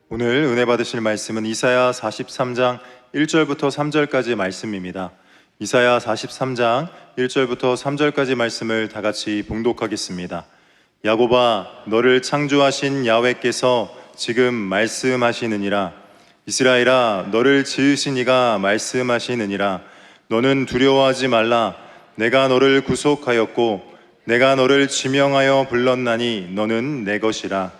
오늘 은혜 받으실 말씀은 이사야 43장 1절부터 3절까지 말씀입니다. 이사야 43장 1절부터 3절까지 말씀을 다 같이 봉독하겠습니다. 야곱아, 너를 창조하신 야훼께서 지금 말씀하시느니라. 이스라엘아, 너를 지으신 이가 말씀하시느니라. 너는 두려워하지 말라. 내가 너를 구속하였고 내가 너를 지명하여 불렀나니 너는 내 것이라.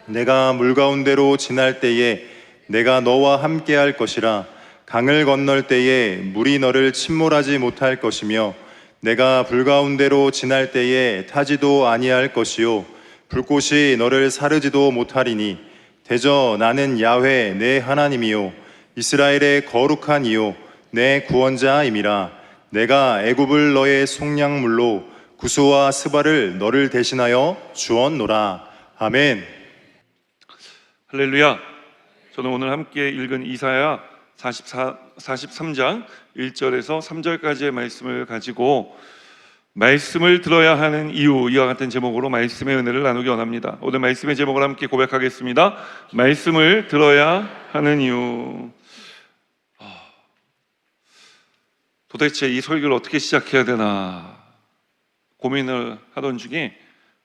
내가 물 가운데로 지날 때에 내가 너와 함께할 것이라. 강을 건널 때에 물이 너를 침몰하지 못할 것이며 내가 불 가운데로 지날 때에 타지도 아니할 것이요 불꽃이 너를 사르지도 못하리니 대저 나는 야훼 내 하나님이요 이스라엘의 거룩한 이요 내 구원자임이라. 내가 애굽을 너의 속량물로 구스와 스바를 너를 대신하여 주었노라. 아멘. 할렐루야. 저는 오늘 함께 읽은 이사야 43장 1절에서 3절까지의 말씀을 가지고 말씀을 들어야 하는 이유, 이와 같은 제목으로 말씀의 은혜를 나누기 원합니다. 오늘 말씀의 제목을 함께 고백하겠습니다. 말씀을 들어야 하는 이유. 도대체 이 설교를 어떻게 시작해야 되나 고민을 하던 중에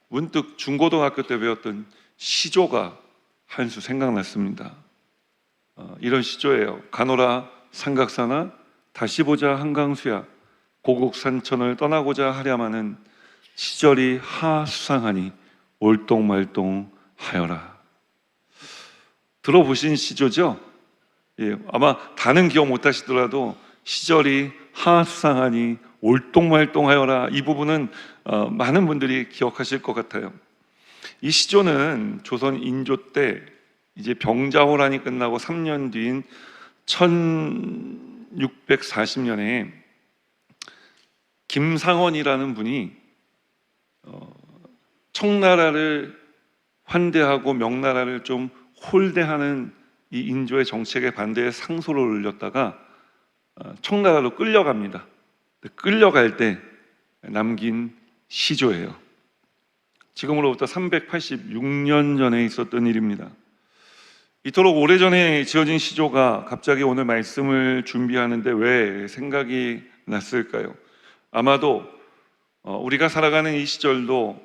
문득 중고등학교 때 배웠던 시조가 한 수 생각났습니다. 이런 시조예요. 가노라 삼각사나 다시 보자 한강수야 고국산천을 떠나고자 하랴마는 시절이 하수상하니 올똥말똥하여라. 들어보신 시조죠? 예, 아마 다는 기억 못하시더라도 시절이 하수상하니 올똥말똥하여라, 이 부분은 많은 분들이 기억하실 것 같아요. 이 시조는 조선 인조 때 이제 병자호란이 끝나고 3년 뒤인 1640년에 김상원이라는 분이 청나라를 환대하고 명나라를 좀 홀대하는 이 인조의 정책에 반대해 상소를 올렸다가 청나라로 끌려갑니다. 끌려갈 때 남긴 시조예요. 지금으로부터 386년 전에 있었던 일입니다. 이토록 오래전에 지어진 시조가 갑자기 오늘 말씀을 준비하는데 왜 생각이 났을까요? 아마도 우리가 살아가는 이 시절도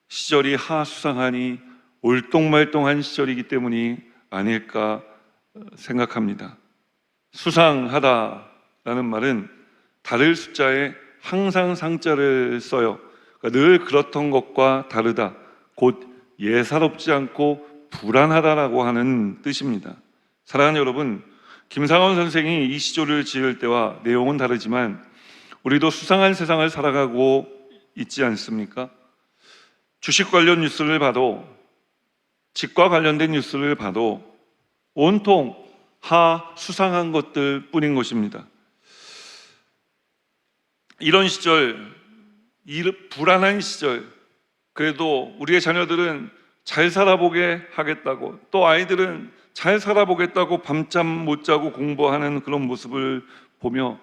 시절이 하수상하니 올똥말똥한 시절이기 때문이 아닐까 생각합니다. 수상하다라는 말은 다를 숫자에 항상 상자를 써요. 그러니까 늘 그렇던 것과 다르다, 곧 예사롭지 않고 불안하다라고 하는 뜻입니다. 사랑하는 여러분, 김상원 선생이 이 시조를 지을 때와 내용은 다르지만 우리도 수상한 세상을 살아가고 있지 않습니까? 주식 관련 뉴스를 봐도, 집과 관련된 뉴스를 봐도 온통 수상한 것들 뿐인 것입니다. 이런 시절, 이 불안한 시절, 그래도 우리의 자녀들은 잘 살아보게 하겠다고, 또 아이들은 잘 살아보겠다고 밤잠 못 자고 공부하는 그런 모습을 보며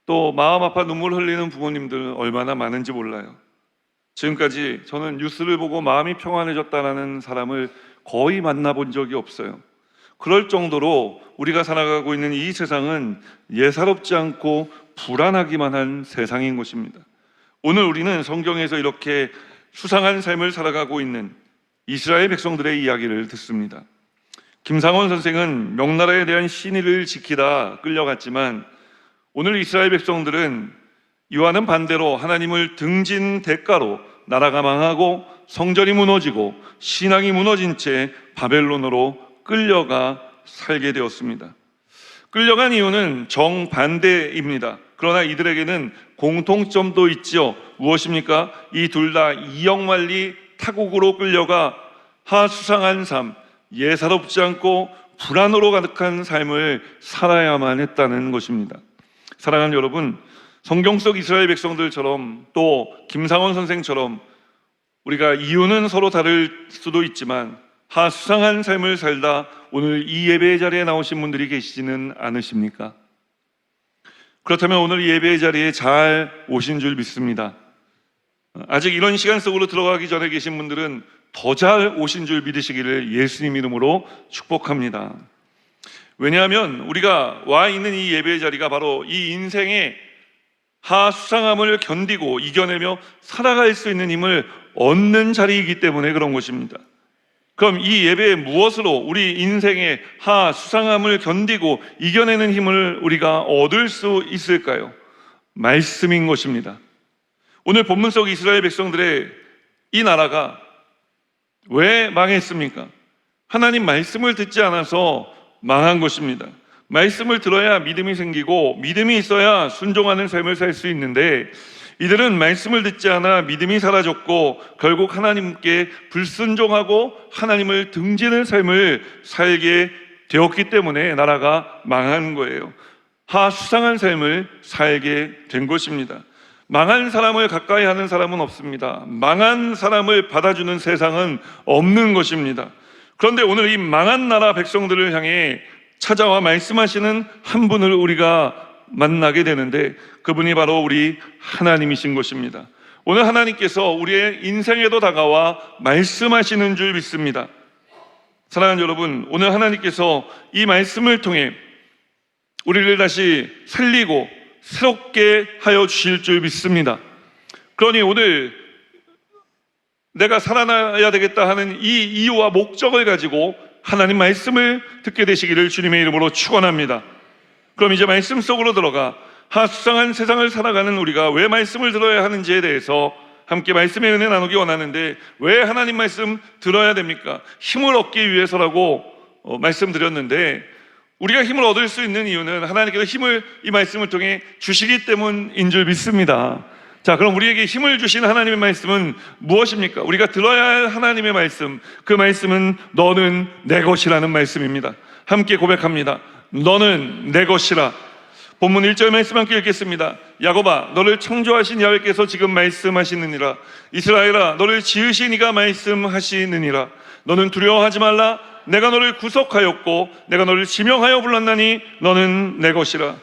또 마음 아파 눈물 흘리는 부모님들 얼마나 많은지 몰라요. 지금까지 저는 뉴스를 보고 마음이 평안해졌다는 사람을 거의 만나본 적이 없어요. 그럴 정도로 우리가 살아가고 있는 이 세상은 예사롭지 않고 불안하기만 한 세상인 것입니다. 오늘 우리는 성경에서 이렇게 수상한 삶을 살아가고 있는 이스라엘 백성들의 이야기를 듣습니다. 김상원 선생은 명나라에 대한 신의를 지키다 끌려갔지만 오늘 이스라엘 백성들은 이와는 반대로 하나님을 등진 대가로 나라가 망하고 성전이 무너지고 신앙이 무너진 채 바벨론으로 끌려가 살게 되었습니다. 끌려간 이유는 정반대입니다. 그러나 이들에게는 공통점도 있지요. 무엇입니까? 이 둘 다 이역만리 타국으로 끌려가 하수상한 삶, 예사롭지 않고 불안으로 가득한 삶을 살아야만 했다는 것입니다. 사랑하는 여러분, 성경 속 이스라엘 백성들처럼 또 김상원 선생처럼 우리가 이유는 서로 다를 수도 있지만 하수상한 삶을 살다 오늘 이 예배의 자리에 나오신 분들이 계시지는 않으십니까? 그렇다면 오늘 이 예배의 자리에 잘 오신 줄 믿습니다. 아직 이런 시간 속으로 들어가기 전에 계신 분들은 더 잘 오신 줄 믿으시기를 예수님 이름으로 축복합니다. 왜냐하면 우리가 와 있는 이 예배의 자리가 바로 이 인생의 하수상함을 견디고 이겨내며 살아갈 수 있는 힘을 얻는 자리이기 때문에 그런 것입니다. 그럼 이 예배에 무엇으로 우리 인생의 하수상함을 견디고 이겨내는 힘을 우리가 얻을 수 있을까요? 말씀인 것입니다. 오늘 본문 속 이스라엘 백성들의 이 나라가 왜 망했습니까? 하나님 말씀을 듣지 않아서 망한 것입니다. 말씀을 들어야 믿음이 생기고 믿음이 있어야 순종하는 삶을 살 수 있는데 이들은 말씀을 듣지 않아 믿음이 사라졌고 결국 하나님께 불순종하고 하나님을 등지는 삶을 살게 되었기 때문에 나라가 망한 거예요. 하수상한 삶을 살게 된 것입니다. 망한 사람을 가까이 하는 사람은 없습니다. 망한 사람을 받아주는 세상은 없는 것입니다. 그런데 오늘 이 망한 나라 백성들을 향해 찾아와 말씀하시는 한 분을 우리가 만나게 되는데 그분이 바로 우리 하나님이신 것입니다. 오늘 하나님께서 우리의 인생에도 다가와 말씀하시는 줄 믿습니다. 사랑하는 여러분, 오늘 하나님께서 이 말씀을 통해 우리를 다시 살리고 새롭게 하여 주실 줄 믿습니다. 그러니 오늘 내가 살아나야 되겠다 하는 이 이유와 목적을 가지고 하나님 말씀을 듣게 되시기를 주님의 이름으로 축원합니다. 그럼 이제 말씀 속으로 들어가 하수상한 세상을 살아가는 우리가 왜 말씀을 들어야 하는지에 대해서 함께 말씀의 은혜 나누기 원하는데, 왜 하나님 말씀 들어야 됩니까? 힘을 얻기 위해서라고 말씀드렸는데, 우리가 힘을 얻을 수 있는 이유는 하나님께서 힘을 이 말씀을 통해 주시기 때문인 줄 믿습니다. 자, 그럼 우리에게 힘을 주신 하나님의 말씀은 무엇입니까? 우리가 들어야 할 하나님의 말씀, 그 말씀은 너는 내 것이라는 말씀입니다. 함께 고백합니다. 너는 내 것이라. 본문 1절 말씀 함께 읽겠습니다. 야곱아, 너를 창조하신 야훼께서 지금 말씀하시느니라. 이스라엘아, 너를 지으신 이가 말씀하시느니라. 너는 두려워하지 말라. 내가 너를 구속하였고 내가 너를 지명하여 불렀나니 너는 내 것이라.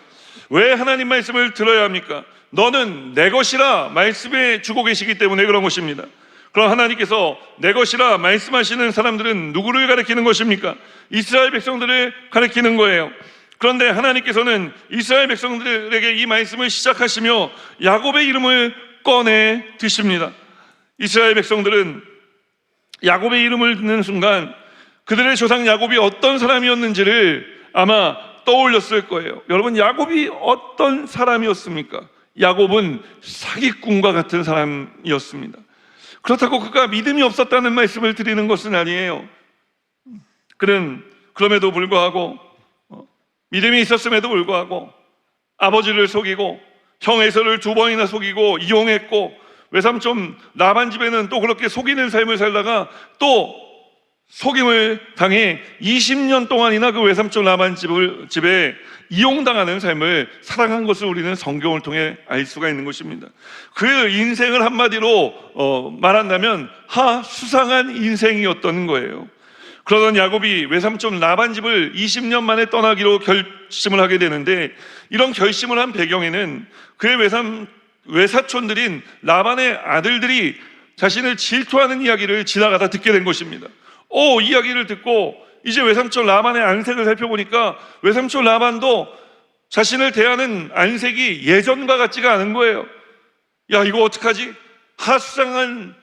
왜 하나님 말씀을 들어야 합니까? 너는 내 것이라 말씀에 주고 계시기 때문에 그런 것입니다. 그럼 하나님께서 내 것이라 말씀하시는 사람들은 누구를 가리키는 것입니까? 이스라엘 백성들을 가리키는 거예요. 그런데 하나님께서는 이스라엘 백성들에게 이 말씀을 시작하시며 야곱의 이름을 꺼내 드십니다. 이스라엘 백성들은 야곱의 이름을 듣는 순간 그들의 조상 야곱이 어떤 사람이었는지를 아마 떠올렸을 거예요. 여러분, 야곱이 어떤 사람이었습니까? 야곱은 사기꾼과 같은 사람이었습니다. 그렇다고 그가 믿음이 없었다는 말씀을 드리는 것은 아니에요. 그는 그럼에도 불구하고 믿음이 있었음에도 불구하고 아버지를 속이고 형 에서를 2번이나 속이고 이용했고, 외삼촌 라반 집에는 또 그렇게 속이는 삶을 살다가 또 속임을 당해 20년 동안이나 그 외삼촌 라반 집에 이용당하는 삶을 살아간 것을 우리는 성경을 통해 알 수가 있는 것입니다. 그 인생을 한마디로 말한다면 하수상한 인생이었던 거예요. 그러던 야곱이 외삼촌 라반 집을 20년 만에 떠나기로 결심을 하게 되는데, 이런 결심을 한 배경에는 그의 외사촌들인 라반의 아들들이 자신을 질투하는 이야기를 지나가다 듣게 된 것입니다. 이야기를 듣고 이제 외삼촌 라반의 안색을 살펴보니까 외삼촌 라반도 자신을 대하는 안색이 예전과 같지가 않은 거예요. 야, 이거 어떡하지? 하수상한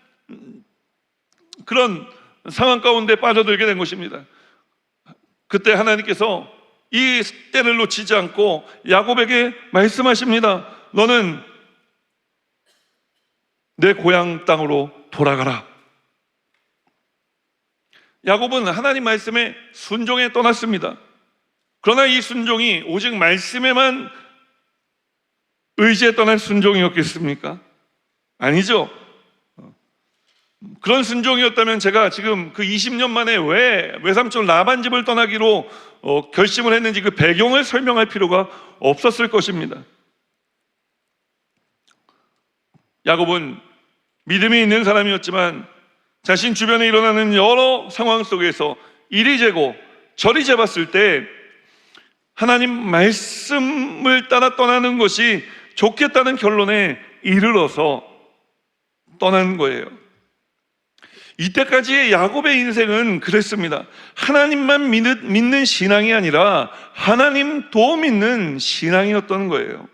그런 상황 가운데 빠져들게 된 것입니다. 그때 하나님께서 이 때를 놓치지 않고 야곱에게 말씀하십니다. 너는 내 고향 땅으로 돌아가라. 야곱은 하나님 말씀에 순종에 떠났습니다. 그러나 이 순종이 오직 말씀에만 의지에 떠난 순종이었겠습니까? 아니죠. 그런 순종이었다면 제가 지금 그 20년 만에 왜 외삼촌 라반 집을 떠나기로 결심을 했는지 그 배경을 설명할 필요가 없었을 것입니다. 야곱은 믿음이 있는 사람이었지만 자신 주변에 일어나는 여러 상황 속에서 이리 재고 저리 재봤을 때 하나님 말씀을 따라 떠나는 것이 좋겠다는 결론에 이르러서 떠난 거예요. 이때까지의 야곱의 인생은 그랬습니다. 하나님만 믿는 신앙이 아니라 하나님도 믿는 신앙이었던 거예요.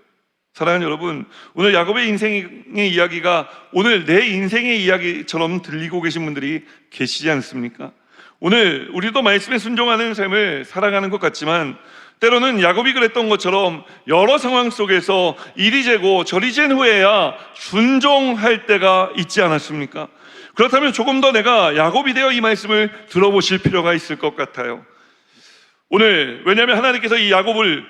사랑하는 여러분, 오늘 야곱의 인생의 이야기가 오늘 내 인생의 이야기처럼 들리고 계신 분들이 계시지 않습니까? 오늘 우리도 말씀에 순종하는 삶을 살아가는 것 같지만 때로는 야곱이 그랬던 것처럼 여러 상황 속에서 이리 재고 저리 잰 후에야 순종할 때가 있지 않았습니까? 그렇다면 조금 더 내가 야곱이 되어 이 말씀을 들어보실 필요가 있을 것 같아요. 오늘 왜냐하면 하나님께서 이 야곱을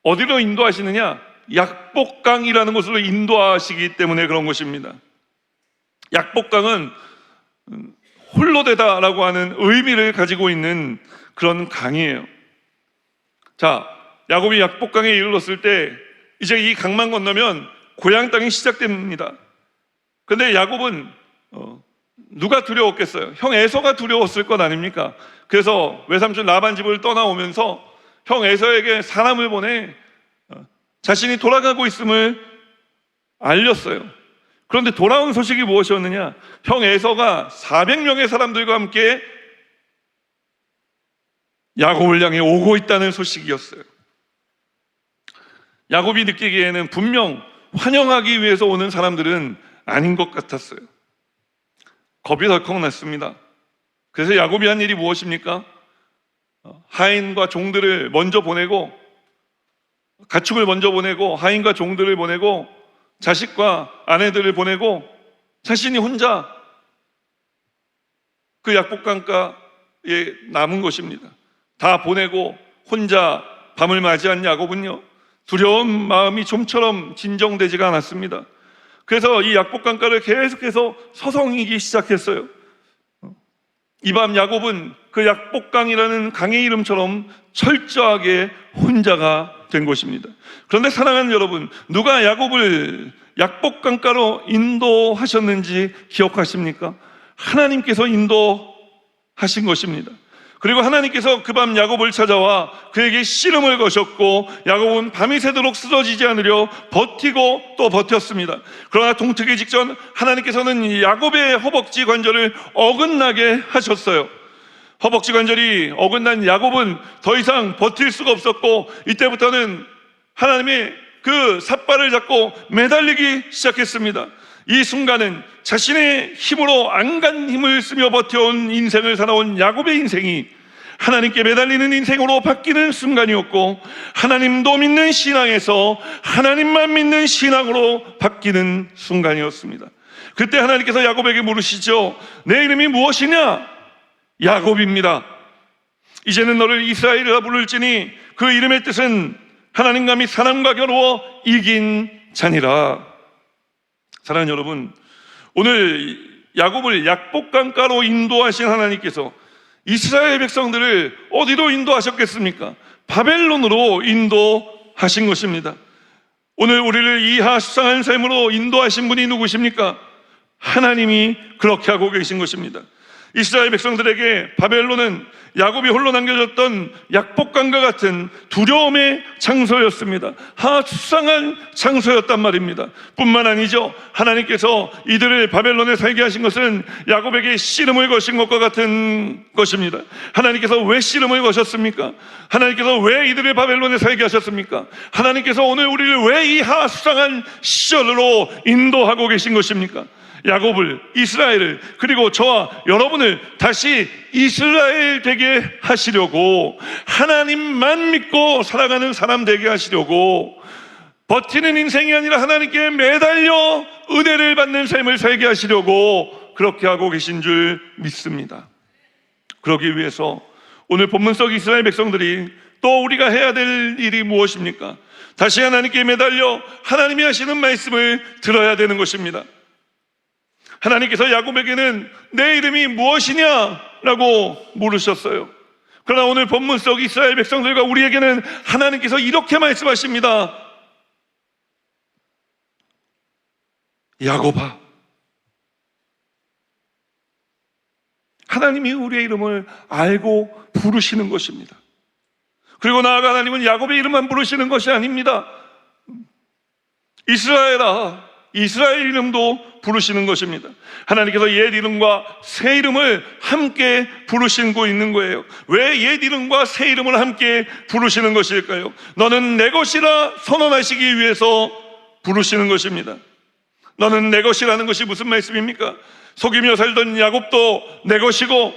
어디로 인도하시느냐? 약복강이라는 곳으로 인도하시기 때문에 그런 것입니다. 약복강은 홀로 되다라고 하는 의미를 가지고 있는 그런 강이에요. 자, 야곱이 약복강에 이르렀을 때 이제 이 강만 건너면 고향 땅이 시작됩니다. 그런데 야곱은 누가 두려웠겠어요? 형 에서가 두려웠을 것 아닙니까? 그래서 외삼촌 라반 집을 떠나오면서 형 에서에게 사람을 보내 자신이 돌아가고 있음을 알렸어요. 그런데 돌아온 소식이 무엇이었느냐? 형 에서가 400명의 사람들과 함께 야곱을 향해 오고 있다는 소식이었어요. 야곱이 느끼기에는 분명 환영하기 위해서 오는 사람들은 아닌 것 같았어요. 겁이 덜컥 났습니다. 그래서 야곱이 한 일이 무엇입니까? 하인과 종들을 먼저 보내고, 가축을 먼저 보내고, 하인과 종들을 보내고, 자식과 아내들을 보내고, 자신이 혼자 그 약복강가에 남은 것입니다. 다 보내고 혼자 밤을 맞이한 야곱은요, 두려운 마음이 좀처럼 진정되지가 않았습니다. 그래서 이 약복강가를 계속해서 서성이기 시작했어요. 이 밤 야곱은 그 약복강이라는 강의 이름처럼 철저하게 혼자가 된 것입니다. 그런데 사랑하는 여러분, 누가 야곱을 약복강가로 인도하셨는지 기억하십니까? 하나님께서 인도하신 것입니다. 그리고 하나님께서 그 밤 야곱을 찾아와 그에게 씨름을 거셨고, 야곱은 밤이 새도록 쓰러지지 않으려 버티고 또 버텼습니다. 그러나 동트기 직전 하나님께서는 야곱의 허벅지 관절을 어긋나게 하셨어요. 허벅지 관절이 어긋난 야곱은 더 이상 버틸 수가 없었고, 이때부터는 하나님의 그 삿발을 잡고 매달리기 시작했습니다. 이 순간은 자신의 힘으로 안간 힘을 쓰며 버텨온 인생을 살아온 야곱의 인생이 하나님께 매달리는 인생으로 바뀌는 순간이었고, 하나님도 믿는 신앙에서 하나님만 믿는 신앙으로 바뀌는 순간이었습니다. 그때 하나님께서 야곱에게 물으시죠. 내 이름이 무엇이냐? 야곱입니다. 이제는 너를 이스라엘이라 부를지니 그 이름의 뜻은 하나님과 및 사람과 겨루어 이긴 자니라. 사랑하는 여러분, 오늘 야곱을 약복강가로 인도하신 하나님께서 이스라엘 백성들을 어디로 인도하셨겠습니까? 바벨론으로 인도하신 것입니다. 오늘 우리를 이하 수상한 삶으로 인도하신 분이 누구십니까? 하나님이 그렇게 하고 계신 것입니다. 이스라엘 백성들에게 바벨론은 야곱이 홀로 남겨졌던 약복강과 같은 두려움의 장소였습니다. 수상한 장소였단 말입니다. 뿐만 아니죠, 하나님께서 이들을 바벨론에 살게 하신 것은 야곱에게 씨름을 거신 것과 같은 것입니다. 하나님께서 왜 씨름을 거셨습니까? 하나님께서 왜 이들을 바벨론에 살게 하셨습니까? 하나님께서 오늘 우리를 왜 이 수상한 시절로 인도하고 계신 것입니까? 야곱을, 이스라엘을, 그리고 저와 여러분을 다시 이스라엘 되게 하시려고, 하나님만 믿고 살아가는 사람 되게 하시려고, 버티는 인생이 아니라 하나님께 매달려 은혜를 받는 삶을 살게 하시려고 그렇게 하고 계신 줄 믿습니다. 그러기 위해서 오늘 본문 속 이스라엘 백성들이 또 우리가 해야 될 일이 무엇입니까? 다시 하나님께 매달려 하나님이 하시는 말씀을 들어야 되는 것입니다. 하나님께서 야곱에게는 내 이름이 무엇이냐라고 물으셨어요. 그러나 오늘 본문 속 이스라엘 백성들과 우리에게는 하나님께서 이렇게 말씀하십니다. 야곱아. 하나님이 우리의 이름을 알고 부르시는 것입니다. 그리고 나아가 하나님은 야곱의 이름만 부르시는 것이 아닙니다. 이스라엘아, 이스라엘 이름도 부르시는 것입니다. 하나님께서 옛 이름과 새 이름을 함께 부르시고 있는 거예요. 왜 옛 이름과 새 이름을 함께 부르시는 것일까요? 너는 내 것이라 선언하시기 위해서 부르시는 것입니다. 너는 내 것이라는 것이 무슨 말씀입니까? 속이며 살던 야곱도 내 것이고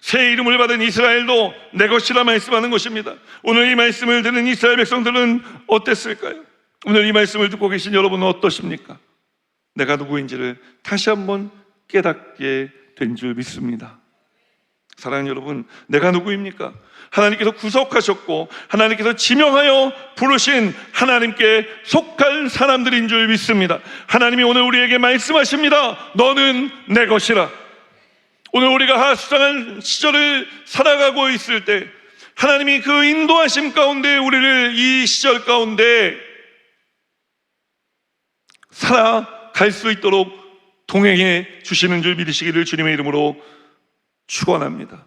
새 이름을 받은 이스라엘도 내 것이라 말씀하는 것입니다. 오늘 이 말씀을 듣는 이스라엘 백성들은 어땠을까요? 오늘 이 말씀을 듣고 계신 여러분은 어떠십니까? 내가 누구인지를 다시 한번 깨닫게 된 줄 믿습니다. 사랑하는 여러분, 내가 누구입니까? 하나님께서 구속하셨고 하나님께서 지명하여 부르신 하나님께 속한 사람들인 줄 믿습니다. 하나님이 오늘 우리에게 말씀하십니다. 너는 내 것이라. 오늘 우리가 수상한 시절을 살아가고 있을 때 하나님이 그 인도하심 가운데 우리를 이 시절 가운데 살아갈 수 있도록 동행해 주시는 줄 믿으시기를 주님의 이름으로 축원합니다.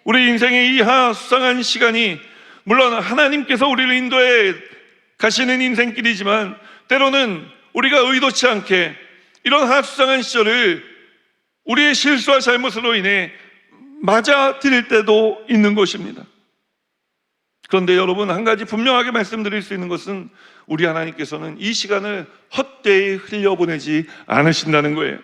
우리 인생의 이 수상한 시간이 물론 하나님께서 우리를 인도해 가시는 인생길이지만 때로는 우리가 의도치 않게 이런 수상한 시절을 우리의 실수와 잘못으로 인해 맞아들일 때도 있는 것입니다. 그런데 여러분, 한 가지 분명하게 말씀드릴 수 있는 것은 우리 하나님께서는 이 시간을 헛되이 흘려보내지 않으신다는 거예요.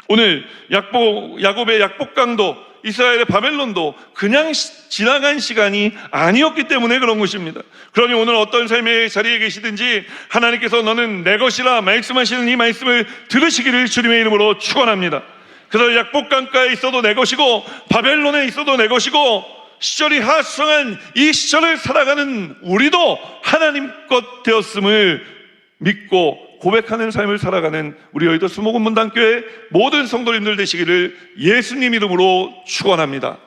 오늘 야곱의 약복강도 이스라엘의 바벨론도 그냥 지나간 시간이 아니었기 때문에 그런 것입니다. 그러니 오늘 어떤 삶의 자리에 계시든지 하나님께서 너는 내 것이라 말씀하시는 이 말씀을 들으시기를 주님의 이름으로 축원합니다. 그래서 약복강가에 있어도 내 것이고 바벨론에 있어도 내 것이고 시절이 하수상한 이 시절을 살아가는 우리도 하나님 것 되었음을 믿고 고백하는 삶을 살아가는 우리 여의도 수목원문단교회 모든 성도님들 되시기를 예수님 이름으로 축원합니다.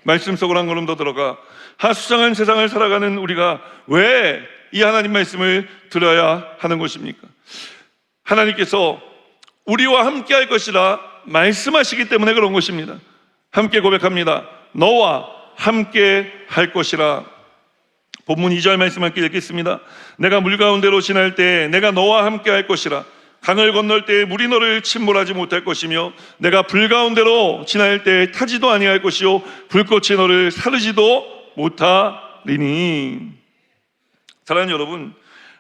말씀 속으로 한 걸음 더 들어가 하수상한 세상을 살아가는 우리가 왜 이 하나님 말씀을 들어야 하는 것입니까? 하나님께서 우리와 함께 할 것이라 말씀하시기 때문에 그런 것입니다. 함께 고백합니다. 너와 함께 할 것이라. 본문 2절 말씀 함께 읽겠습니다. 내가 물 가운데로 지날 때 내가 너와 함께 할 것이라. 강을 건널 때 물이 너를 침몰하지 못할 것이며 내가 불 가운데로 지날 때 타지도 아니할 것이요 불꽃이 너를 사르지도 못하리니. 사랑하는 여러분,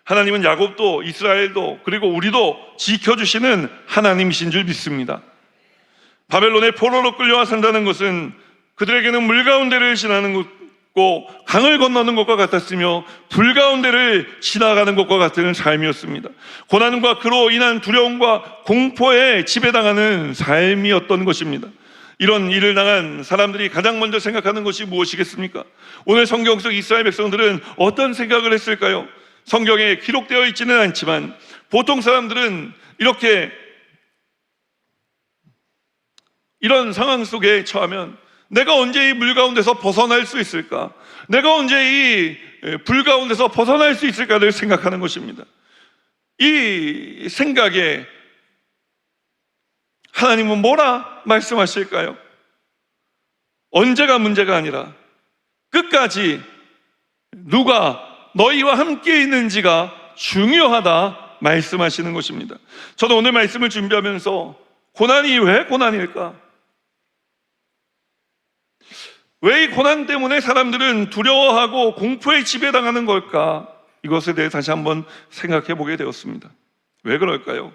하나님은 야곱도 이스라엘도 그리고 우리도 지켜주시는 하나님이신 줄 믿습니다. 바벨론의 포로로 끌려와 산다는 것은 그들에게는 물 가운데를 지나는 것고 강을 건너는 것과 같았으며 불 가운데를 지나가는 것과 같은 삶이었습니다. 고난과 그로 인한 두려움과 공포에 지배당하는 삶이었던 것입니다. 이런 일을 당한 사람들이 가장 먼저 생각하는 것이 무엇이겠습니까? 오늘 성경 속 이스라엘 백성들은 어떤 생각을 했을까요? 성경에 기록되어 있지는 않지만 보통 사람들은 이런 상황 속에 처하면 내가 언제 이 물 가운데서 벗어날 수 있을까? 내가 언제 이 불 가운데서 벗어날 수 있을까를 생각하는 것입니다. 이 생각에 하나님은 뭐라 말씀하실까요? 언제가 문제가 아니라 끝까지 누가 너희와 함께 있는지가 중요하다 말씀하시는 것입니다. 저도 오늘 말씀을 준비하면서 고난이 왜 고난일까? 왜 이 고난 때문에 사람들은 두려워하고 공포에 지배당하는 걸까? 이것에 대해 다시 한번 생각해 보게 되었습니다. 왜 그럴까요?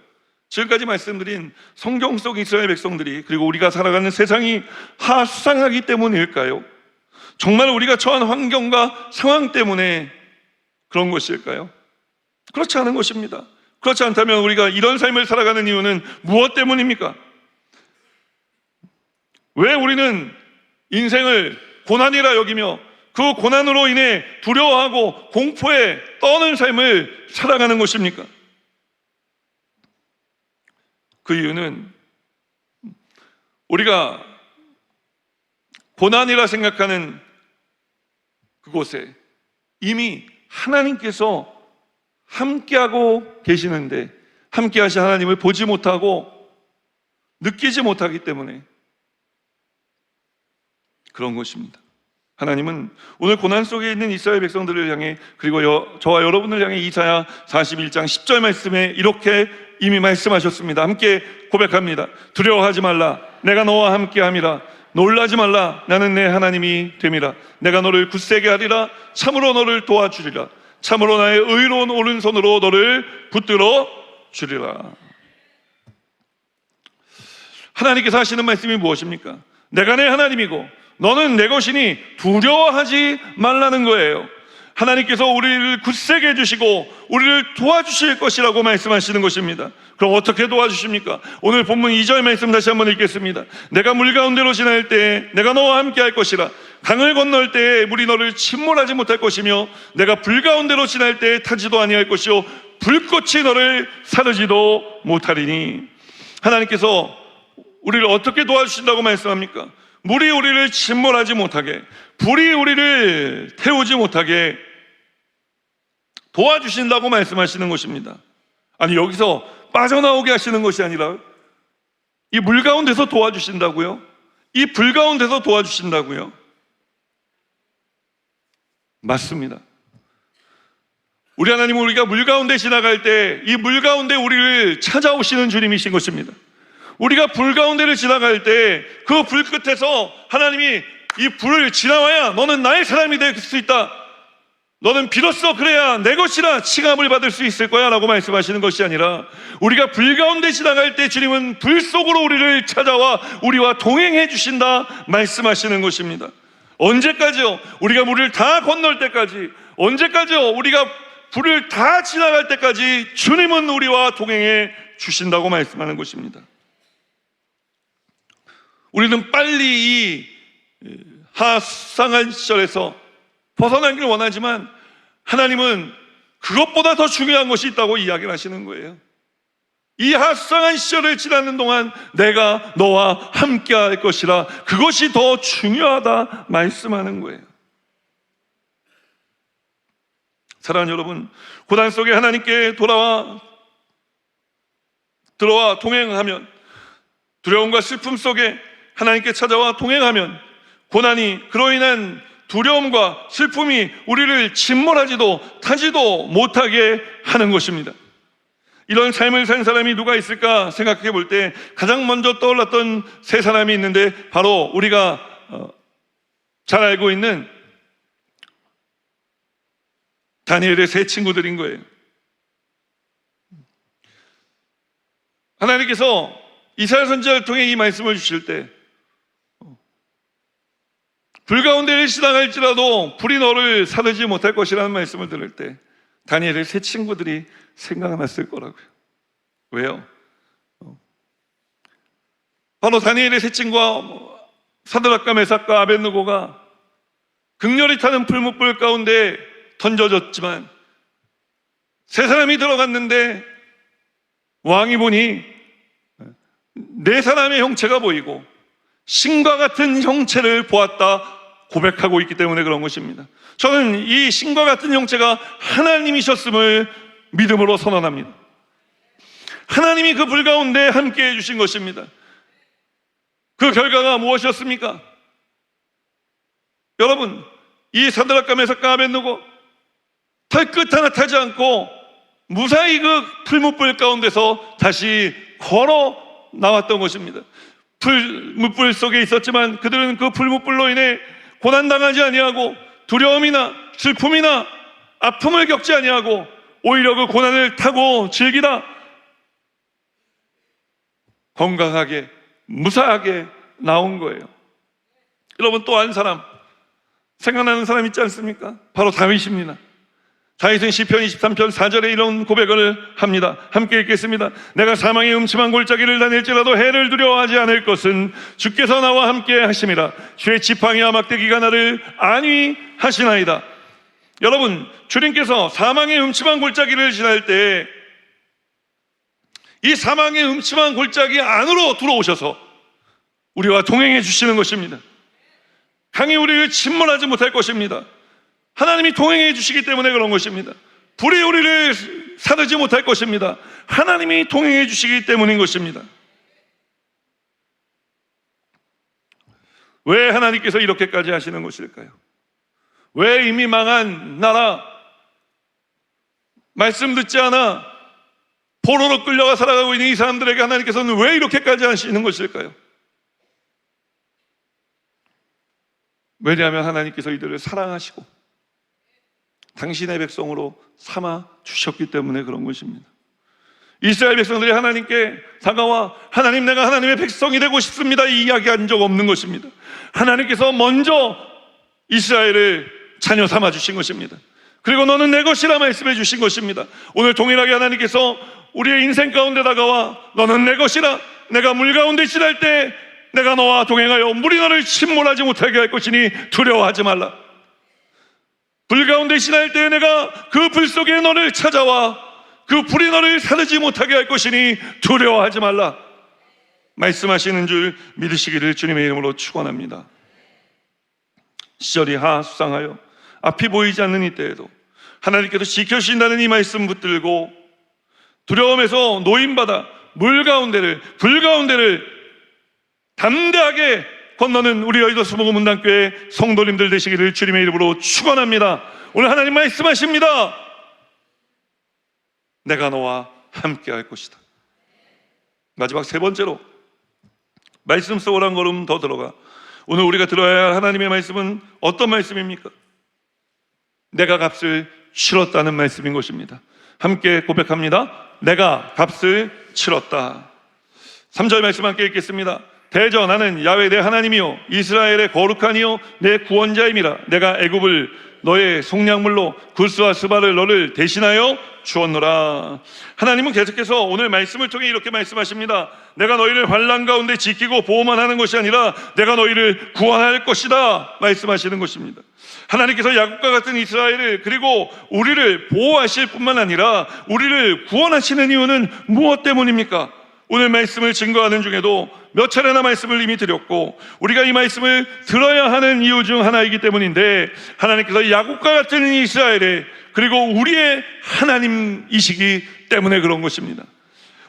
지금까지 말씀드린 성경 속 이스라엘 백성들이 그리고 우리가 살아가는 세상이 하수상하기 때문일까요? 정말 우리가 처한 환경과 상황 때문에 그런 것일까요? 그렇지 않은 것입니다. 그렇지 않다면 우리가 이런 삶을 살아가는 이유는 무엇 때문입니까? 왜 우리는 인생을 고난이라 여기며 그 고난으로 인해 두려워하고 공포에 떠는 삶을 살아가는 것입니까? 그 이유는 우리가 고난이라 생각하는 그곳에 이미 하나님께서 함께하고 계시는데 함께하신 하나님을 보지 못하고 느끼지 못하기 때문에 그런 것입니다. 하나님은 오늘 고난 속에 있는 이스라엘 백성들을 향해, 그리고 저와 여러분을 향해 이사야 41장 10절 말씀에 이렇게 이미 말씀하셨습니다. 함께 고백합니다. 두려워하지 말라, 내가 너와 함께함이라. 놀라지 말라, 나는 내 하나님이 됨이라. 내가 너를 굳세게 하리라. 참으로 너를 도와주리라. 참으로 나의 의로운 오른손으로 너를 붙들어 주리라. 하나님께서 하시는 말씀이 무엇입니까? 내가 내 하나님이고 너는 내 것이니 두려워하지 말라는 거예요. 하나님께서 우리를 굳세게 해주시고 우리를 도와주실 것이라고 말씀하시는 것입니다. 그럼 어떻게 도와주십니까? 오늘 본문 2절 말씀 다시 한번 읽겠습니다. 내가 물 가운데로 지날 때에 내가 너와 함께 할 것이라. 강을 건널 때에 물이 너를 침몰하지 못할 것이며 내가 불 가운데로 지날 때에 타지도 아니할 것이요 불꽃이 너를 사르지도 못하리니. 하나님께서 우리를 어떻게 도와주신다고 말씀합니까? 물이 우리를 침몰하지 못하게, 불이 우리를 태우지 못하게 도와주신다고 말씀하시는 것입니다. 아니, 여기서 빠져나오게 하시는 것이 아니라 이 물 가운데서 도와주신다고요? 이 불 가운데서 도와주신다고요? 맞습니다. 우리 하나님은 우리가 물 가운데 지나갈 때 이 물 가운데 우리를 찾아오시는 주님이신 것입니다. 우리가 불 가운데를 지나갈 때 그 불 끝에서 하나님이 이 불을 지나와야 너는 나의 사람이 될 수 있다. 너는 비로소 그래야 내 것이라 칭함을 받을 수 있을 거야 라고 말씀하시는 것이 아니라 우리가 불 가운데 지나갈 때 주님은 불 속으로 우리를 찾아와 우리와 동행해 주신다 말씀하시는 것입니다. 언제까지요? 우리가 물을 다 건널 때까지. 언제까지요? 우리가 불을 다 지나갈 때까지 주님은 우리와 동행해 주신다고 말씀하는 것입니다. 우리는 빨리 이 하상한 시절에서 벗어나기를 원하지만 하나님은 그것보다 더 중요한 것이 있다고 이야기를 하시는 거예요. 이 합성한 시절을 지나는 동안 내가 너와 함께 할 것이라. 그것이 더 중요하다 말씀하는 거예요. 사랑하는 여러분, 고난 속에 하나님께 들어와 동행하면, 두려움과 슬픔 속에 하나님께 찾아와 동행하면 고난이, 그로 인한 두려움과 슬픔이 우리를 침몰하지도 타지도 못하게 하는 것입니다. 이런 삶을 산 사람이 누가 있을까 생각해 볼 때 가장 먼저 떠올랐던 세 사람이 있는데 바로 우리가 잘 알고 있는 다니엘의 세 친구들인 거예요. 하나님께서 이사야 선지자를 통해 이 말씀을 주실 때 불 가운데를 지나갈지라도 불이 너를 사르지 못할 것이라는 말씀을 들을 때 다니엘의 세 친구들이 생각났을 거라고요. 왜요? 바로 다니엘의 세 친구와 사드락과 메삭과 아벳느고가 극렬히 타는 풀무불 가운데 던져졌지만 세 사람이 들어갔는데 왕이 보니 네 사람의 형체가 보이고 신과 같은 형체를 보았다 고백하고 있기 때문에 그런 것입니다. 저는 이 신과 같은 형체가 하나님이셨음을 믿음으로 선언합니다. 하나님이 그 불 가운데 함께 해주신 것입니다. 그 결과가 무엇이었습니까? 여러분, 이 사드락과 메삭과 아벳느고 털끝 하나 타지 않고 무사히 그 풀무불 가운데서 다시 걸어 나왔던 것입니다. 풀무불 속에 있었지만 그들은 그 풀무불로 인해 고난당하지 아니하고 두려움이나 슬픔이나 아픔을 겪지 아니하고 오히려 그 고난을 타고 즐기다 건강하게 무사하게 나온 거예요. 여러분, 또 한 사람 생각나는 사람 있지 않습니까? 바로 다윗입니다. 다윗은 시편 23편 4절에 이런 고백을 합니다. 함께 읽겠습니다. 내가 사망의 음침한 골짜기를 다닐지라도 해를 두려워하지 않을 것은 주께서 나와 함께 하심이라. 주의 지팡이와 막대기가 나를 안위하시나이다. 여러분, 주님께서 사망의 음침한 골짜기를 지날 때 이 사망의 음침한 골짜기 안으로 들어오셔서 우리와 동행해 주시는 것입니다. 강이 우리를 침몰하지 못할 것입니다. 하나님이 동행해 주시기 때문에 그런 것입니다. 불이 우리를 사르지 못할 것입니다. 하나님이 동행해 주시기 때문인 것입니다. 왜 하나님께서 이렇게까지 하시는 것일까요? 왜 이미 망한 나라, 말씀 듣지 않아 포로로 끌려가 살아가고 있는 이 사람들에게 하나님께서는 왜 이렇게까지 하시는 것일까요? 왜냐하면 하나님께서 이들을 사랑하시고 당신의 백성으로 삼아 주셨기 때문에 그런 것입니다. 이스라엘 백성들이 하나님께 다가와 하나님, 내가 하나님의 백성이 되고 싶습니다, 이 이야기한 적 없는 것입니다. 하나님께서 먼저 이스라엘을 자녀 삼아 주신 것입니다. 그리고 너는 내 것이라 말씀해 주신 것입니다. 오늘 동일하게 하나님께서 우리의 인생 가운데 다가와 너는 내 것이라, 내가 물 가운데 지날 때 내가 너와 동행하여 물이 너를 침몰하지 못하게 할 것이니 두려워하지 말라. 불 가운데 지날 때 내가 그 불 속에 너를 찾아와 그 불이 너를 사르지 못하게 할 것이니 두려워하지 말라 말씀하시는 줄 믿으시기를 주님의 이름으로 축원합니다. 시절이 하수상하여 앞이 보이지 않는 이때에도 하나님께서 지켜주신다는 이 말씀 붙들고 두려움에서 노임받아 물 가운데를, 불 가운데를 담대하게 건너는 우리 여의도 수목원 문단교회 성도님들 되시기를 주님의 이름으로 축원합니다. 오늘 하나님 말씀하십니다. 내가 너와 함께 할 것이다. 마지막 세 번째로 말씀 속으로 한 걸음 더 들어가 오늘 우리가 들어야 할 하나님의 말씀은 어떤 말씀입니까? 내가 값을 치렀다는 말씀인 것입니다. 함께 고백합니다. 내가 값을 치렀다. 3절 말씀 함께 읽겠습니다. 대저 나는 야훼 내 하나님이요 이스라엘의 거룩한 이요 내 구원자임이라. 내가 애굽을 너의 속량물로 굴스와 스바를 너를 대신하여 주었노라. 하나님은 계속해서 오늘 말씀을 통해 이렇게 말씀하십니다. 내가 너희를 환난 가운데 지키고 보호만 하는 것이 아니라 내가 너희를 구원할 것이다 말씀하시는 것입니다. 하나님께서 야곱과 같은 이스라엘을 그리고 우리를 보호하실 뿐만 아니라 우리를 구원하시는 이유는 무엇 때문입니까? 오늘 말씀을 증거하는 중에도 몇 차례나 말씀을 이미 드렸고 우리가 이 말씀을 들어야 하는 이유 중 하나이기 때문인데 하나님께서 야곱과 같은 이스라엘의 그리고 우리의 하나님이시기 때문에 그런 것입니다.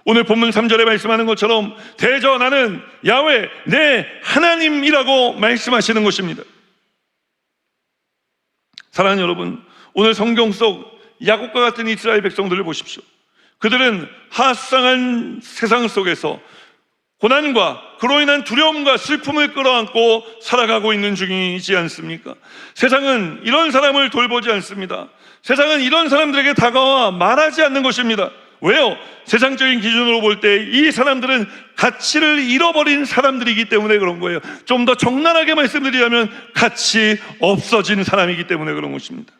오늘 본문 3절에 말씀하는 것처럼 대저 나는 야훼 내 하나님이라고 말씀하시는 것입니다. 사랑하는 여러분, 오늘 성경 속 야곱과 같은 이스라엘 백성들을 보십시오. 그들은 하수상한 세상 속에서 고난과 그로 인한 두려움과 슬픔을 끌어안고 살아가고 있는 중이지 않습니까? 세상은 이런 사람을 돌보지 않습니다. 세상은 이런 사람들에게 다가와 말하지 않는 것입니다. 왜요? 세상적인 기준으로 볼 때 이 사람들은 가치를 잃어버린 사람들이기 때문에 그런 거예요. 좀 더 적나라하게 말씀드리자면 가치 없어진 사람이기 때문에 그런 것입니다.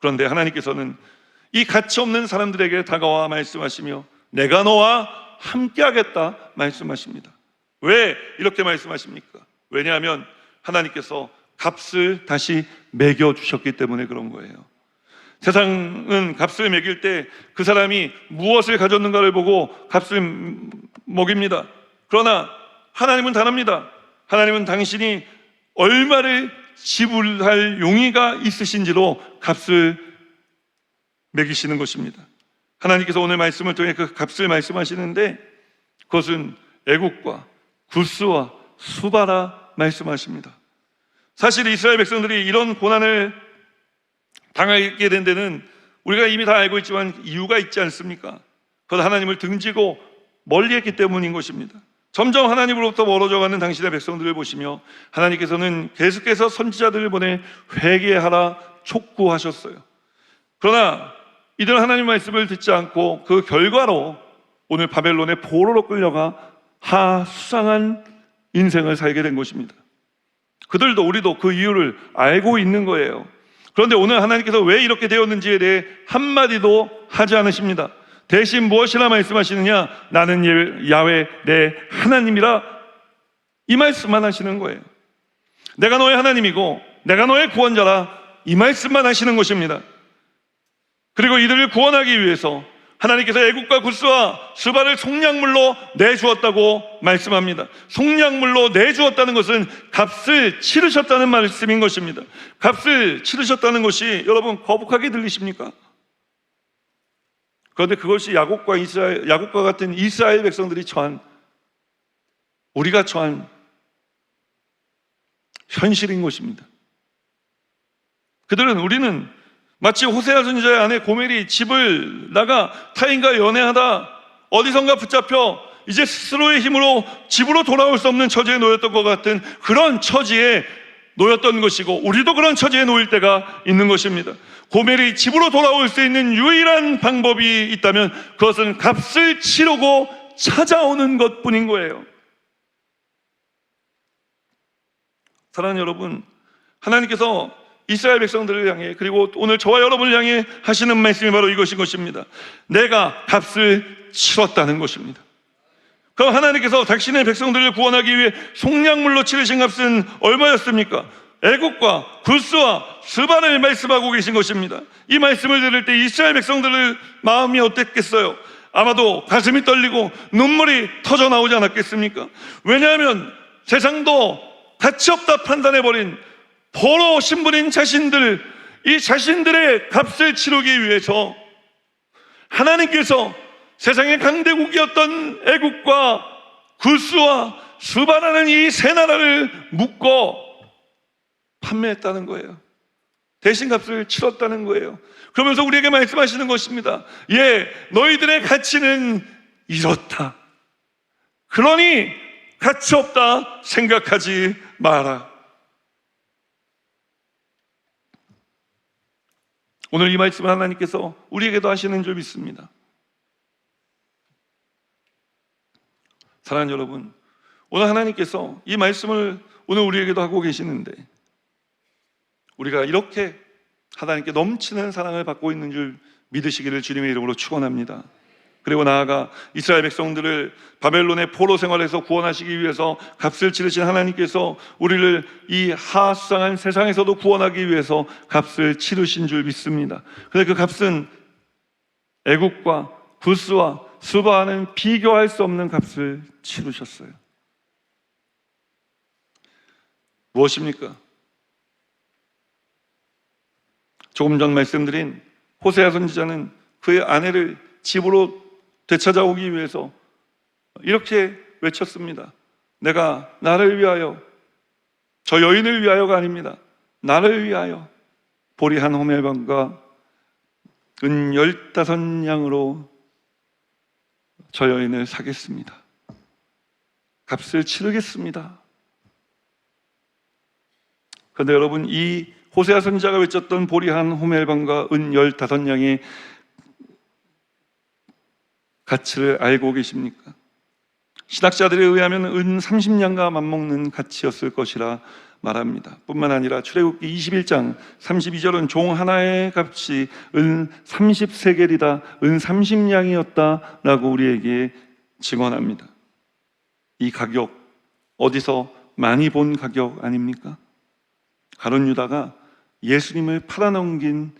그런데 하나님께서는 이 가치 없는 사람들에게 다가와 말씀하시며 내가 너와 함께 하겠다 말씀하십니다. 왜 이렇게 말씀하십니까? 왜냐하면 하나님께서 값을 다시 매겨주셨기 때문에 그런 거예요. 세상은 값을 매길 때 그 사람이 무엇을 가졌는가를 보고 값을 먹입니다. 그러나 하나님은 다릅니다. 하나님은 당신이 얼마를 지불할 용의가 있으신지로 값을 매기시는 것입니다. 하나님께서 오늘 말씀을 통해 그 값을 말씀하시는데 그것은 애국과 굴스와 수바라 말씀하십니다. 사실 이스라엘 백성들이 이런 고난을 당하게 된 데는 우리가 이미 다 알고 있지만 이유가 있지 않습니까? 그것 하나님을 등지고 멀리했기 때문인 것입니다. 점점 하나님으로부터 멀어져가는 당신의 백성들을 보시며 하나님께서는 계속해서 선지자들을 보내 회개하라 촉구하셨어요. 그러나 이들은 하나님 말씀을 듣지 않고 그 결과로 오늘 바벨론의 포로로 끌려가 하수상한 인생을 살게 된 것입니다. 그들도 우리도 그 이유를 알고 있는 거예요. 그런데 오늘 하나님께서 왜 이렇게 되었는지에 대해 한마디도 하지 않으십니다. 대신 무엇이라 말씀하시느냐? 나는 야훼 내 하나님이라 이 말씀만 하시는 거예요. 내가 너의 하나님이고 내가 너의 구원자라 이 말씀만 하시는 것입니다. 그리고 이들을 구원하기 위해서 하나님께서 애국과 굴스와 스바를 속량물로 내주었다고 말씀합니다. 속량물로 내주었다는 것은 값을 치르셨다는 말씀인 것입니다. 값을 치르셨다는 것이 여러분 거북하게 들리십니까? 그런데 그것이 야곱과 같은 이스라엘 백성들이 처한, 우리가 처한 현실인 것입니다. 우리는 마치 호세아 선지자의 아내 고멜이 집을 나가 타인과 연애하다 어디선가 붙잡혀 이제 스스로의 힘으로 집으로 돌아올 수 없는 처지에 놓였던 것 같은 그런 처지에 놓였던 것이고, 우리도 그런 처지에 놓일 때가 있는 것입니다. 고멜이 집으로 돌아올 수 있는 유일한 방법이 있다면 그것은 값을 치르고 찾아오는 것뿐인 거예요. 사랑하는 여러분, 하나님께서 이스라엘 백성들을 향해, 그리고 오늘 저와 여러분을 향해 하시는 말씀이 바로 이것인 것입니다. 내가 값을 치렀다는 것입니다. 그럼 하나님께서 당신의 백성들을 구원하기 위해 속량물로 치르신 값은 얼마였습니까? 애국과 굴스와 스바를 말씀하고 계신 것입니다. 이 말씀을 들을 때 이스라엘 백성들의 마음이 어땠겠어요? 아마도 가슴이 떨리고 눈물이 터져 나오지 않았겠습니까? 왜냐하면 세상도 가치없다 판단해버린 포로 신분인 자신들, 이 자신들의 값을 치르기 위해서 하나님께서 세상의 강대국이었던 애국과 굴스와 스바라는 이 세 나라를 묶어 판매했다는 거예요. 대신 값을 치렀다는 거예요. 그러면서 우리에게 말씀하시는 것입니다. 너희들의 가치는 이렇다. 그러니 가치 없다 생각하지 마라. 오늘 이 말씀을 하나님께서 우리에게도 하시는 줄 믿습니다. 사랑하는 여러분, 오늘 하나님께서 이 말씀을 오늘 우리에게도 하고 계시는데, 우리가 이렇게 하나님께 넘치는 사랑을 받고 있는 줄 믿으시기를 주님의 이름으로 축원합니다. 그리고 나아가 이스라엘 백성들을 바벨론의 포로 생활에서 구원하시기 위해서 값을 치르신 하나님께서 우리를 이 하수상한 세상에서도 구원하기 위해서 값을 치르신 줄 믿습니다. 그런데 그 값은 애국과 굴스와 스바와는 비교할 수 없는 값을 치르셨어요. 무엇입니까? 조금 전 말씀드린 호세아 선지자는 그의 아내를 집으로 되찾아오기 위해서 이렇게 외쳤습니다. 내가 나를 위하여, 저 여인을 위하여가 아닙니다. 나를 위하여 보리 한 호멜반과 은 15양으로 저 여인을 사겠습니다. 값을 치르겠습니다. 그런데 여러분, 이 호세아 선지자가 외쳤던 보리 한 호멜반과 은 15양의 가치를 알고 계십니까? 신학자들에 의하면 은 30냥과 맞먹는 가치였을 것이라 말합니다. 뿐만 아니라 출애굽기 21장 32절은 종 하나의 값이 은 30세겔이다, 은 30냥이었다라고 우리에게 증언합니다. 이 가격, 어디서 많이 본 가격 아닙니까? 가룟 유다가 예수님을 팔아넘긴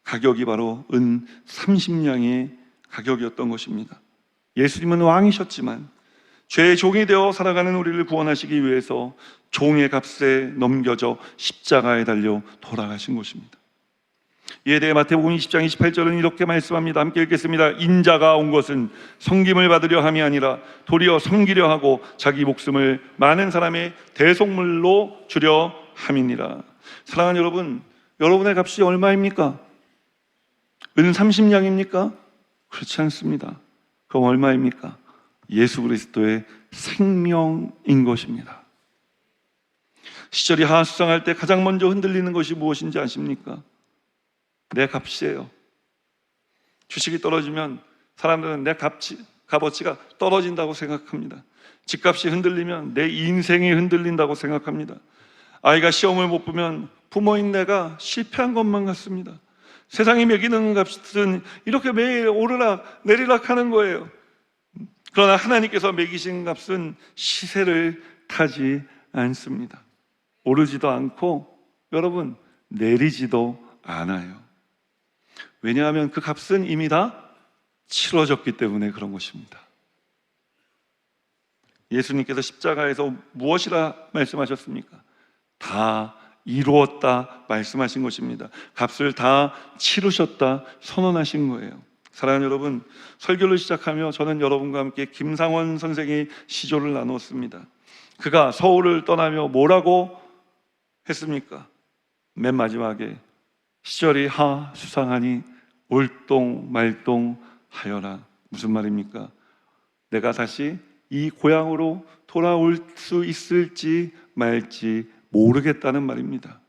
가격이 바로 은 30냥의 가격이었던 것입니다. 예수님은 왕이셨지만 죄의 종이 되어 살아가는 우리를 구원하시기 위해서 종의 값에 넘겨져 십자가에 달려 돌아가신 것입니다. 이에 대해 마태복음 20장 28절은 이렇게 말씀합니다. 함께 읽겠습니다. 인자가 온 것은 섬김을 받으려 함이 아니라 도리어 섬기려 하고 자기 목숨을 많은 사람의 대속물로 주려 함이니라. 사랑하는 여러분, 여러분의 값이 얼마입니까? 은 30냥입니까? 그렇지 않습니다. 그럼 얼마입니까? 예수 그리스도의 생명인 것입니다. 시절이 하수상할 때 가장 먼저 흔들리는 것이 무엇인지 아십니까? 내 값이에요. 주식이 떨어지면 사람들은 내 값어치가 떨어진다고 생각합니다. 집값이 흔들리면 내 인생이 흔들린다고 생각합니다. 아이가 시험을 못 보면 부모인 내가 실패한 것만 같습니다. 세상이 매기는 값은 이렇게 매일 오르락 내리락 하는 거예요. 그러나 하나님께서 매기신 값은 시세를 타지 않습니다. 오르지도 않고 여러분 내리지도 않아요. 왜냐하면 그 값은 이미 다 치러졌기 때문에 그런 것입니다. 예수님께서 십자가에서 무엇이라 말씀하셨습니까? 다 이루었다 말씀하신 것입니다. 값을 다 치르셨다 선언하신 거예요. 사랑하는 여러분, 설교를 시작하며 저는 여러분과 함께 김상원 선생의 시조를 나누었습니다. 그가 서울을 떠나며 뭐라고 했습니까? 맨 마지막에 시절이 하 수상하니 올동말동하여라. 무슨 말입니까? 내가 다시 이 고향으로 돌아올 수 있을지 말지 모르겠다는 말입니다.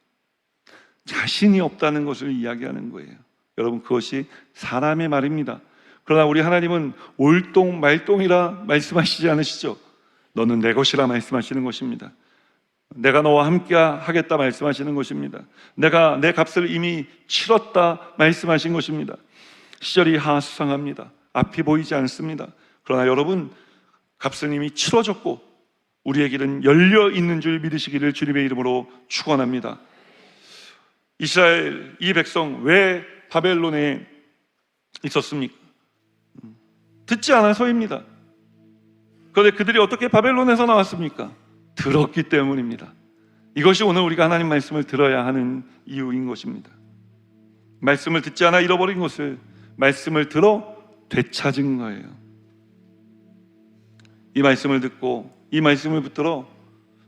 자신이 없다는 것을 이야기하는 거예요. 여러분, 그것이 사람의 말입니다. 그러나 우리 하나님은 올동말동이라 말씀하시지 않으시죠? 너는 내 것이라 말씀하시는 것입니다. 내가 너와 함께 하겠다 말씀하시는 것입니다. 내가 내 값을 이미 치렀다 말씀하신 것입니다. 시절이 하수상합니다. 앞이 보이지 않습니다. 그러나 여러분, 값은 이미 치러졌고 우리의 길은 열려 있는 줄 믿으시기를 주님의 이름으로 축원합니다. 이스라엘 이 백성 왜 바벨론에 있었습니까? 듣지 않아서입니다. 그런데 그들이 어떻게 바벨론에서 나왔습니까? 들었기 때문입니다. 이것이 오늘 우리가 하나님 말씀을 들어야 하는 이유인 것입니다. 말씀을 듣지 않아 잃어버린 것을 말씀을 들어 되찾은 거예요. 이 말씀을 듣고 이 말씀을 붙들어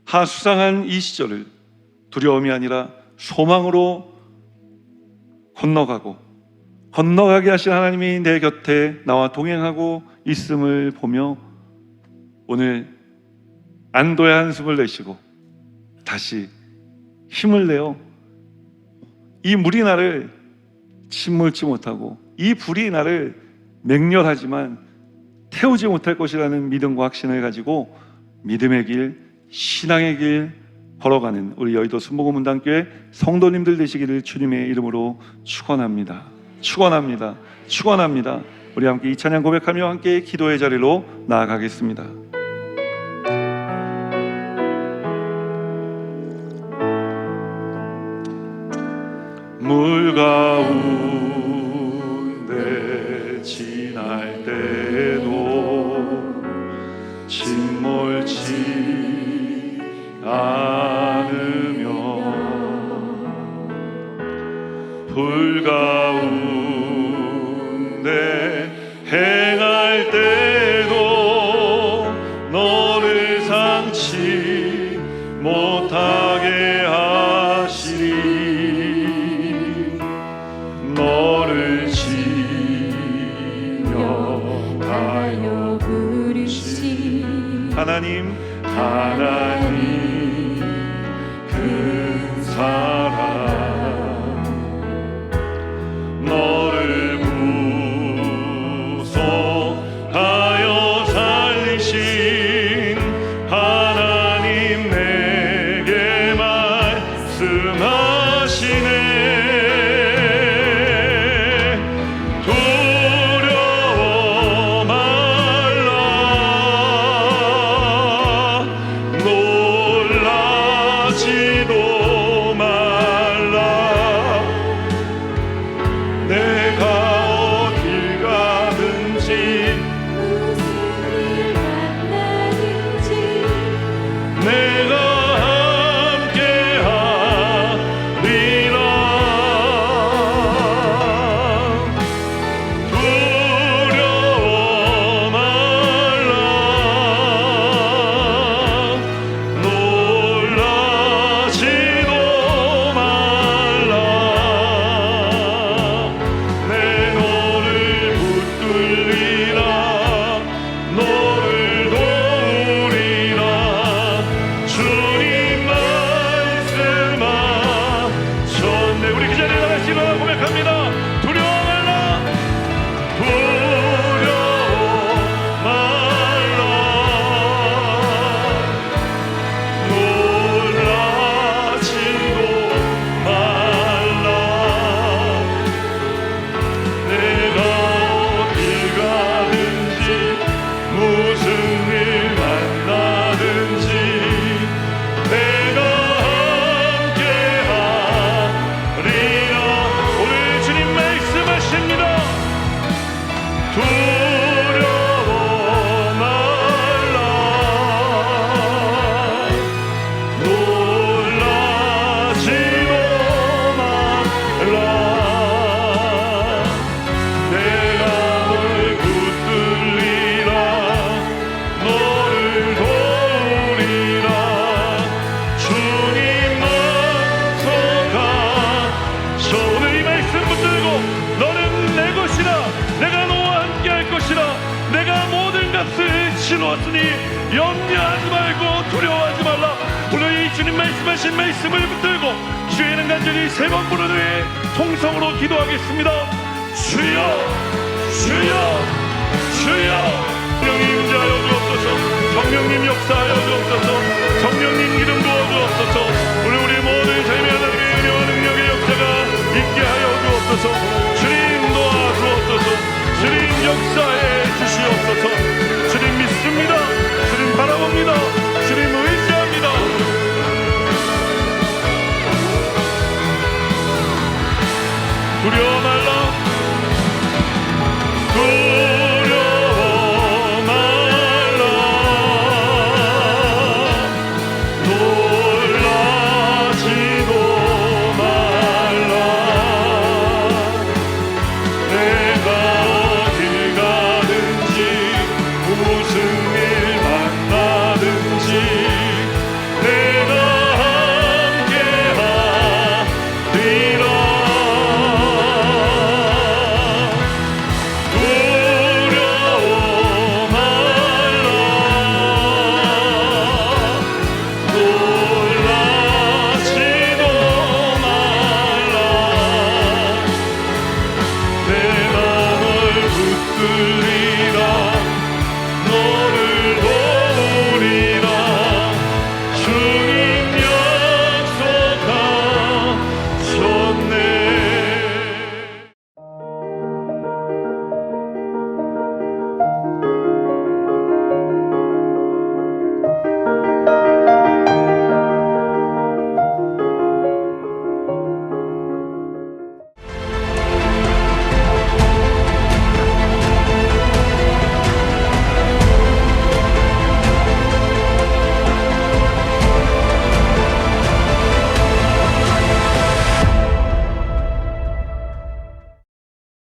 하수상한 이 시절을 두려움이 아니라 소망으로 건너가게 하신 하나님이 내 곁에 나와 동행하고 있음을 보며 오늘 안도의 한숨을 내쉬고 다시 힘을 내어 이 물이 나를 침몰치 못하고 이 불이 나를 맹렬하지만 태우지 못할 것이라는 믿음과 확신을 가지고 믿음의 길, 신앙의 길 걸어가는 우리 여의도 순복음문단교회 성도님들 되시기를 주님의 이름으로 축원합니다. 축원합니다. 축원합니다. 우리 함께 이 찬양 고백하며 함께 기도의 자리로 나아가겠습니다. 물 가운데 지날 때도 침몰치 않으며 불 가운데 행할 때도 너를 상치 못하게 하시리 너를 지명하여 부르시 하나님 큰 사랑 너를 구속하여 살리신 하나님 내게 말씀하시네 두려워 말라 놀라지도 말라 내가 어딜 가든지 무슨 일 만나든지 내가 함께 하리라 염려하지 말고 두려워하지 말라. 오늘 이 주님 말씀하신 말씀을 붙들고 주의는 간절히 세 번 부르는 후에 통성으로 기도하겠습니다. 주여 주여 주여. 성령님 임재하여 주옵소서. 성령님 역사하여 주옵소서. 성령님 기름 부어 주옵소서.